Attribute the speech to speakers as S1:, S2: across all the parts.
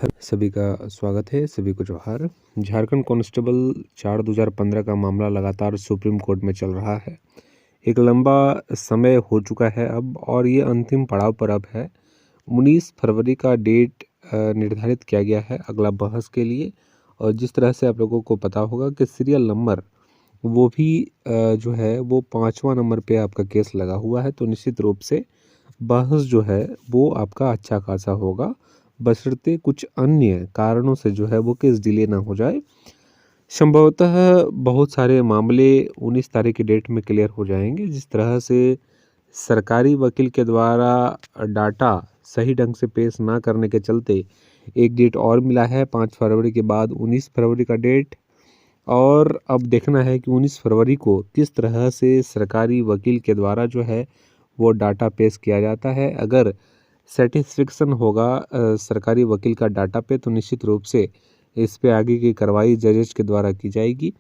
S1: सभी का स्वागत है, सभी को जोहार। झारखंड कांस्टेबल 4/2015 का मामला लगातार सुप्रीम कोर्ट में चल रहा है। एक लंबा समय हो चुका है अब और ये अंतिम पड़ाव पर अब है। 19 फरवरी का डेट निर्धारित किया गया है अगला बहस के लिए। और जिस तरह से आप लोगों को पता होगा कि सीरियल नंबर वो भी जो है वो 5वां नंबर पे आपका केस लगा हुआ है, तो निश्चित रूप से बहस जो है वो आपका अच्छा खासा होगा, बशर्ते कुछ अन्य कारणों से जो है वो केस डिले ना हो जाए। संभवतः बहुत सारे मामले 19 तारीख की डेट में क्लियर हो जाएंगे। जिस तरह से सरकारी वकील के द्वारा डाटा सही ढंग से पेश ना करने के चलते एक डेट और मिला है 5 फरवरी के बाद 19 फरवरी का डेट। और अब देखना है कि 19 फरवरी को किस तरह से सरकारी वकील के द्वारा जो है वो डाटा पेश किया जाता है। अगर सेटिस्फेक्शन होगा सरकारी वकील का डाटा पे, तो निश्चित रूप से इस पे आगे की कार्रवाई जजेस के द्वारा की जाएगी।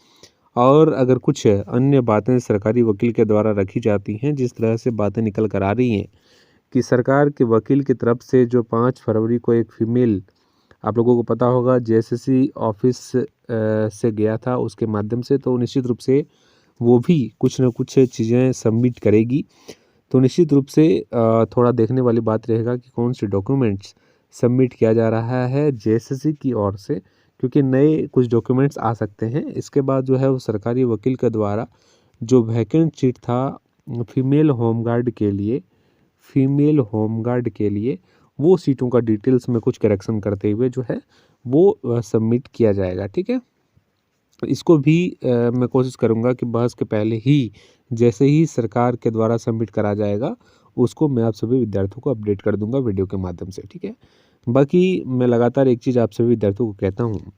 S1: और अगर कुछ अन्य बातें सरकारी वकील के द्वारा रखी जाती हैं, जिस तरह से बातें निकल कर आ रही हैं कि सरकार के वकील की तरफ से जो 5 फरवरी को एक फीमेल, आप लोगों को पता होगा, जेएसएससी ऑफिस से गया था उसके माध्यम से, तो निश्चित रूप से वो भी कुछ न कुछ चीज़ें सबमिट करेगी। तो निश्चित रूप से थोड़ा देखने वाली बात रहेगा कि कौन से डॉक्यूमेंट्स सबमिट किया जा रहा है जेएसएससी की ओर से, क्योंकि नए कुछ डॉक्यूमेंट्स आ सकते हैं। इसके बाद जो है वो सरकारी वकील के द्वारा जो वैकेंट सीट था फीमेल होमगार्ड के लिए वो सीटों का डिटेल्स में कुछ करेक्शन करते हुए जो है वो सबमिट किया जाएगा। ठीक है, इसको भी मैं कोशिश करूंगा कि बहस के पहले ही, जैसे ही सरकार के द्वारा सबमिट करा जाएगा, उसको मैं आप सभी विद्यार्थियों को अपडेट कर दूंगा वीडियो के माध्यम से। ठीक है, बाकी मैं लगातार एक चीज़ आप सभी विद्यार्थियों को कहता हूँ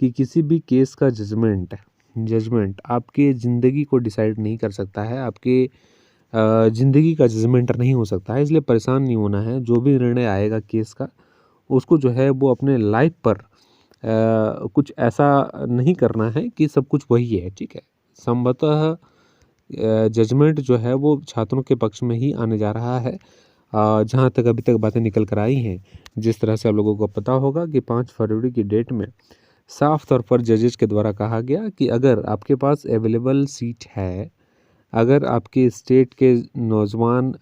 S1: कि किसी भी केस का जजमेंट आपके ज़िंदगी को डिसाइड नहीं कर सकता है, आपके ज़िंदगी का जजमेंट नहीं हो सकता है। इसलिए परेशान नहीं होना है। जो भी निर्णय आएगा केस का, उसको जो है वो अपने लाइफ पर कुछ ऐसा नहीं करना है कि सब कुछ वही है। ठीक है, संभवतः जजमेंट जो है वो छात्रों के पक्ष में ही आने जा रहा है। जहाँ तक अभी तक बातें निकल कर आई हैं, जिस तरह से आप लोगों को पता होगा कि 5 फरवरी की डेट में साफ तौर पर जजेस के द्वारा कहा गया कि अगर आपके पास अवेलेबल सीट है, अगर आपके स्टेट के नौजवान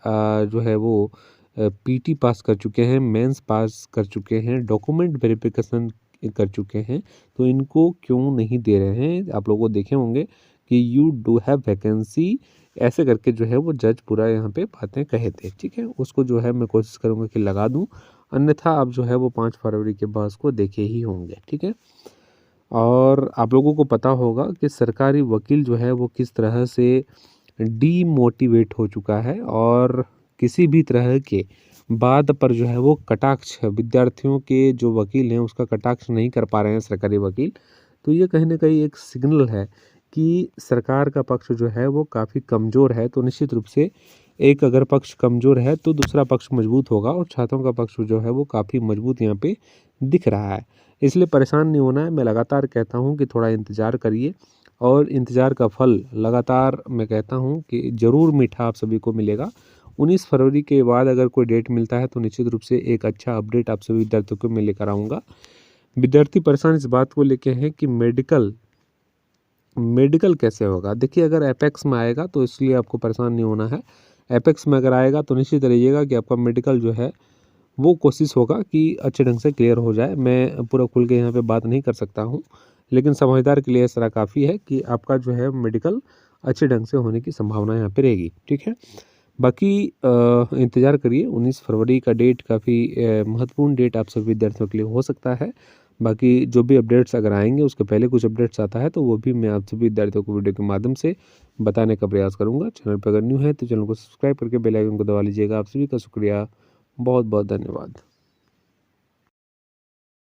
S1: जो है वो पीटी पास कर चुके हैं, मेंस पास कर चुके हैं, डॉक्यूमेंट वेरिफिकेशन कर चुके हैं, तो इनको क्यों नहीं दे रहे हैं। आप लोगों को देखे होंगे कि यू डू हैव वैकेंसी, ऐसे करके जो है वो जज पूरा यहाँ पे बातें कहे थे। ठीक है, उसको जो है मैं कोशिश करूँगा कि लगा दूँ, अन्यथा आप जो है वो 5 फरवरी के बहस को देखे ही होंगे। ठीक है, और आप लोगों को पता होगा कि सरकारी वकील जो है वो किस तरह से डीमोटिवेट हो चुका है और किसी भी तरह के बात पर जो है वो कटाक्ष, विद्यार्थियों के जो वकील हैं उसका कटाक्ष नहीं कर पा रहे हैं सरकारी वकील। तो ये कहीं ना कहीं एक सिग्नल है कि सरकार का पक्ष जो है वो काफ़ी कमज़ोर है। तो निश्चित रूप से एक अगर पक्ष कमज़ोर है तो दूसरा पक्ष मजबूत होगा, और छात्रों का पक्ष जो है वो काफ़ी मजबूत यहाँ पे दिख रहा है। इसलिए परेशान नहीं होना है। मैं लगातार कहता हूँ कि थोड़ा इंतज़ार करिए, और इंतज़ार का फल लगातार मैं कहता हूँ कि ज़रूर मीठा आप सभी को मिलेगा। 19 फरवरी के बाद अगर कोई डेट मिलता है तो निश्चित रूप से एक अच्छा अपडेट आप सभी विद्यार्थियों को मैं लेकर आऊँगा। विद्यार्थी परेशान इस बात को लेके हैं कि मेडिकल कैसे होगा। देखिए, अगर एपेक्स में आएगा तो इसलिए आपको परेशान नहीं होना है। एपेक्स में अगर आएगा तो निश्चित रहिएगा कि आपका मेडिकल जो है वो कोशिश होगा कि अच्छे ढंग से क्लियर हो जाए। मैं पूरा खुल के यहाँ पे बात नहीं कर सकता हूँ, लेकिन समझदार के लिए इस तरह काफ़ी है कि आपका जो है मेडिकल अच्छे ढंग से होने की संभावना यहाँ पे रहेगी। ठीक है, बाकी इंतज़ार करिए। 19 फरवरी का डेट काफ़ी महत्वपूर्ण डेट आप सभी विद्यार्थियों के लिए हो सकता है। बाकी जो भी अपडेट्स अगर आएंगे उसके पहले कुछ अपडेट्स आता है तो वो भी मैं आप सभी विद्यार्थियों को वीडियो के माध्यम से बताने का प्रयास करूँगा। चैनल पर अगर न्यू है तो चैनल को सब्सक्राइब करके बेल आइकन को दबा लीजिएगा। आप सभी का शुक्रिया, बहुत बहुत धन्यवाद।